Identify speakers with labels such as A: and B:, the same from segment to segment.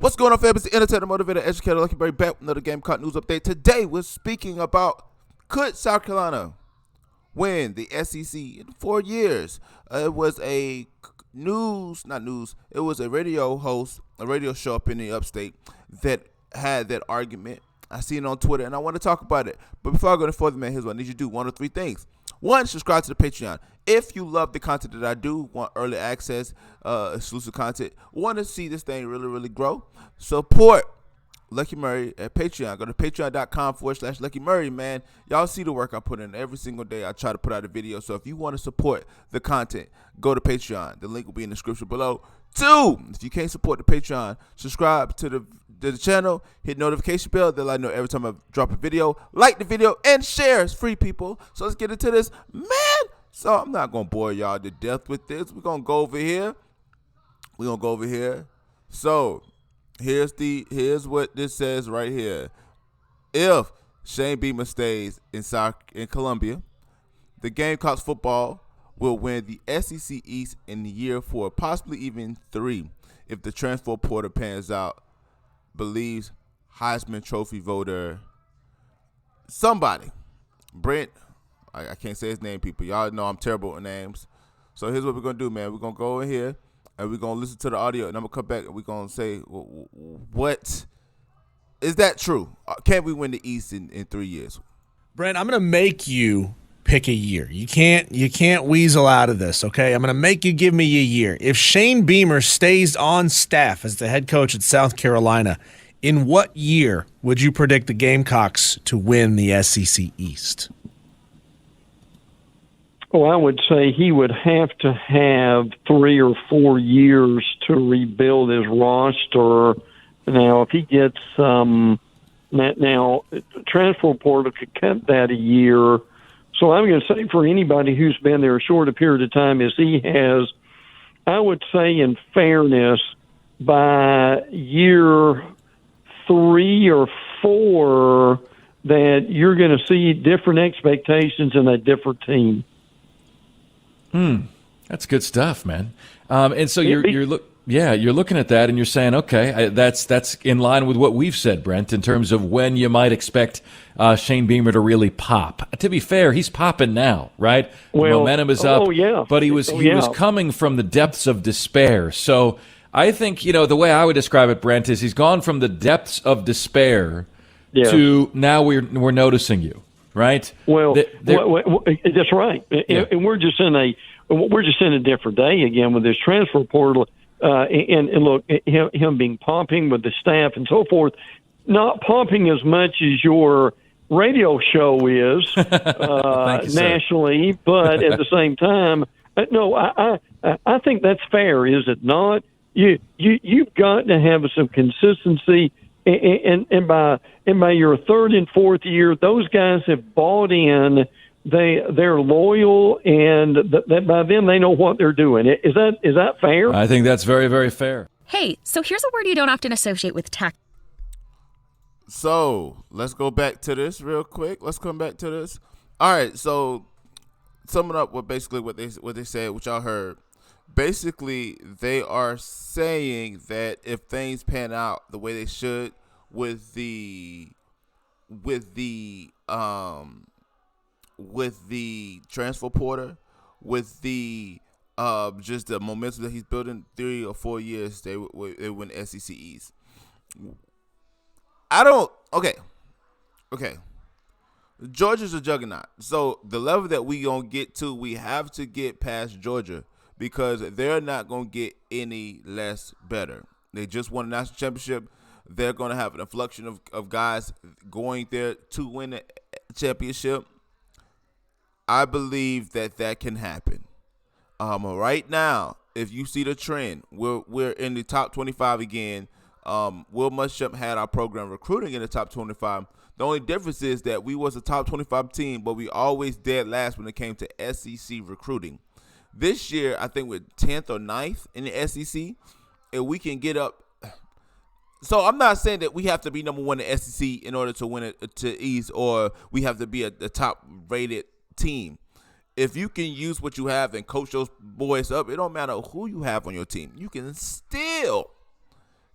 A: What's going on, fam? It's the entertainer, motivator, educator, Lucky Berry, back with another Gamecock news update. Today, we're speaking about, could South Carolina win the SEC in 4 years? It was a it was a radio host, a radio show up in the upstate that had that argument. I seen it on Twitter, and I want to talk about it. But before I go any further, man, here's what I need you to do. 1 of 3 things. 1, subscribe to the Patreon. If you love the content that I do, want early access, exclusive content, want to see this thing really, really grow, support Lucky Murray at Patreon. Go to patreon.com/Lucky Murray, man. Y'all see the work I put in every single day. I try to put out a video. So if you want to support the content, go to Patreon. The link will be in the description below. 2, if you can't support the Patreon, subscribe to the channel, hit notification bell. They'll let you know every time I drop a video. Like the video and share. It's free, people. So let's get into this, man. So I'm not gonna bore y'all to death with this. We're gonna go over here. So here's what this says right here. If Shane Beamer stays in Columbia, the Gamecocks football will win the SEC East in the year 4, possibly even 3, if the transfer portal pans out, believes Heisman Trophy voter somebody. Brent, I can't say his name, people. Y'all know I'm terrible with names. So here's what we're going to do, man. We're going to go in here, and we're going to listen to the audio, and I'm going to come back, and we're going to say, what is that true? Can we win the East in 3 years?
B: Brent, I'm going to make you pick a year. You can't weasel out of this, okay? I'm going to make you give me a year. If Shane Beamer stays on staff as the head coach at South Carolina, in what year would you predict the Gamecocks to win the SEC East?
C: Well, I would say he would have to have 3 or 4 years to rebuild his roster. Now, if he gets now transfer portal could cut that a year. So I'm going to say for anybody who's been there a short period of time as he has, I would say in fairness, by year 3 or 4, that you're going to see different expectations in a different team.
D: That's good stuff, man. And so you're looking at that and you're saying, okay, that's in line with what we've said, Brent, in terms of when you might expect Shane Beamer to really pop. To be fair, he's popping now, right?
C: Well,
D: the momentum is up.
C: Oh, yeah.
D: But he was coming from the depths of despair. So I think, the way I would describe it, Brent, is he's gone from the depths of despair to now we're noticing you. Right.
C: Well, that's right, and we're just in a different day again with this transfer portal, and look, him being pumping with the staff and so forth, not pumping as much as your radio show is nationally, but at the same time, no, I think that's fair, is it not? You've got to have some consistency. And by your 3rd and 4th year, those guys have bought in. They're loyal, and that by then they know what they're doing. Is that fair?
D: I think that's very, very fair.
E: Hey, so here's a word you don't often associate with tech.
A: So let's go back to this real quick. Let's come back to this. All right. So summing up what they said, which y'all heard. Basically, they are saying that if things pan out the way they should with the transfer portal, with the just the momentum that he's building, 3 or 4 years, they win SEC East. Okay. Georgia's a juggernaut. So the level that we gonna get to, we have to get past Georgia, because they're not going to get any less better. They just won a national championship. They're going to have an influx of guys going there to win a championship. I believe that can happen. Right now, if you see the trend, we're in the top 25 again. Will Muschamp had our program recruiting in the top 25. The only difference is that we was a top 25 team, but we always dead last when it came to SEC recruiting. This year, I think we're 10th or 9th in the SEC, and we can get up. So I'm not saying that we have to be number 1 in the SEC in order to win it to East, or we have to be a top-rated team. If you can use what you have and coach those boys up, it don't matter who you have on your team. You can still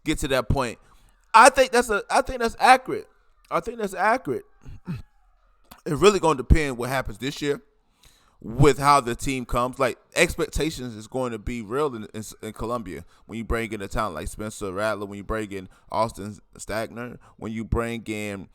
A: get to that point. I think that's accurate. I think that's accurate. It's really going to depend what happens this year with how the team comes. Like, expectations is going to be real in Columbia when you bring in a talent like Spencer Rattler, when you bring in Austin Stagner, when you bring in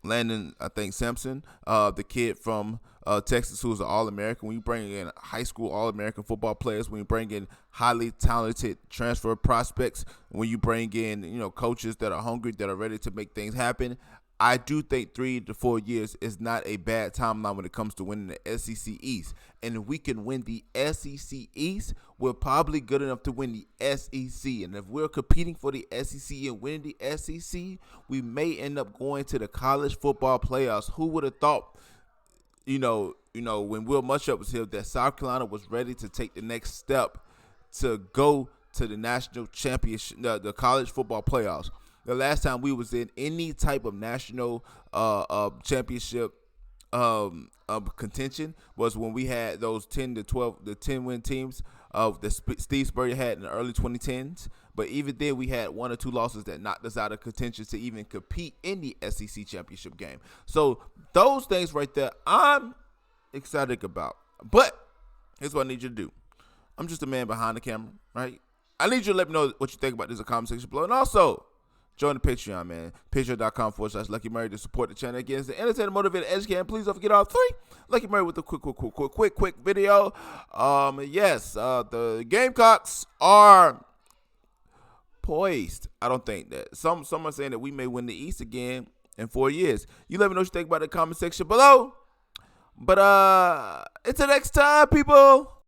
A: Landon, I think Simpson, the kid from Texas who's an All-American, when you bring in high school All-American football players, when you bring in highly talented transfer prospects, when you bring in coaches that are hungry, that are ready to make things happen, I do think 3 to 4 years is not a bad timeline when it comes to winning the SEC East. And if we can win the SEC East, we're probably good enough to win the SEC. And if we're competing for the SEC and winning the SEC, we may end up going to the college football playoffs. Who would have thought, when Will Muschamp was here, that South Carolina was ready to take the next step to go to the national championship, the college football playoffs. The last time we was in any type of national championship contention was when we had those 10 to 12, the 10-win teams that Steve Spurrier had in the early 2010s. But even then, we had 1 or 2 losses that knocked us out of contention to even compete in the SEC championship game. So those things right there, I'm excited about. But here's what I need you to do. I'm just a man behind the camera, right? I need you to let me know what you think about this in the comment section below. And also, join the Patreon, man. Patreon.com/Lucky Murray to support the channel. Again, it's the entertainer, motivated, educated. Please don't forget all 3. Lucky Murray with a quick video. The Gamecocks are poised. I don't think that. Some are saying that we may win the East again in 4 years. You let me know what you think about it in the comment section below. But until next time, people.